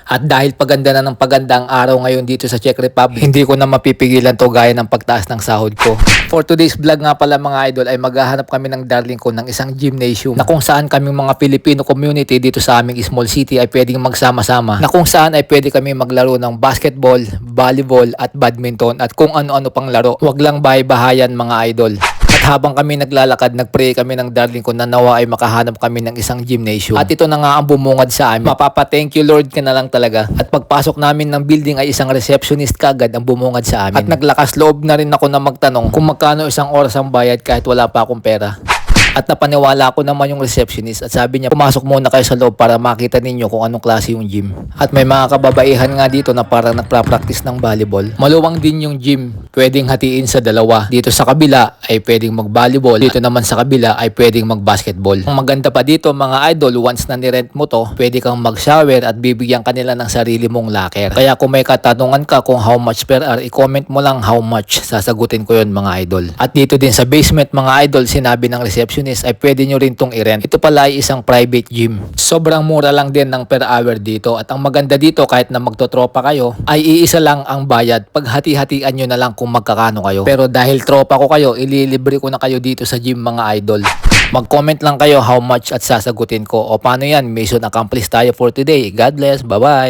At dahil paganda na ng paganda ang araw ngayon dito sa Czech Republic, hindi ko na mapipigilan to gaya ng pagtaas ng sahod ko. For today's vlog nga pala mga idol ay maghahanap kami ng darling ko ng isang gymnasium na kung saan kaming mga Filipino community dito sa aming small city ay pwedeng magsama-sama. Na kung saan ay pwede kami maglaro ng basketball, volleyball at badminton at kung ano-ano pang laro. Huwag lang bahay-bahayan mga idol. At habang kami naglalakad, nagpray kami ng darling ko na nawa ay makahanap kami ng isang gymnasium. At ito na nga ang bumungad sa amin. Mapapa-thank you Lord ka na lang talaga. At pagpasok namin ng building ay isang receptionist kagad ang bumungad sa amin. At naglakas loob na rin ako na magtanong kung magkano isang oras ang bayad kahit wala pa akong pera. At napaniwala ko naman yung receptionist at sabi niya, pumasok muna kayo sa loob para makita ninyo kung anong klase yung gym. At may mga kababaihan nga dito na parang nagpa-practice ng volleyball. Maluwang din yung gym, pwedeng hatiin sa dalawa. Dito sa kabila ay pwedeng mag-volleyball, dito naman sa kabila ay pwedeng mag-basketball. Ang maganda pa dito mga idol, once na nirent mo to, pwede kang mag-shower at bibigyan kanila ng sarili mong locker. Kaya kung may katanungan ka kung how much per hour, i-comment mo lang how much, sasagutin ko yun mga idol. At dito din sa basement mga idol, sinabi ng receptionist ay pwede nyo rin tong i-rent. Ito pala ay isang private gym. Sobrang mura lang din ng per hour dito. At ang maganda dito kahit na magtotropa kayo ay iisa lang ang bayad. Paghati-hatian nyo na lang kung magkakano kayo. Pero dahil tropa ko kayo, ililibre ko na kayo dito sa gym mga idol. Mag-comment lang kayo how much at sasagutin ko. O paano yan? Mission accomplished tayo for today. God bless. Bye-bye.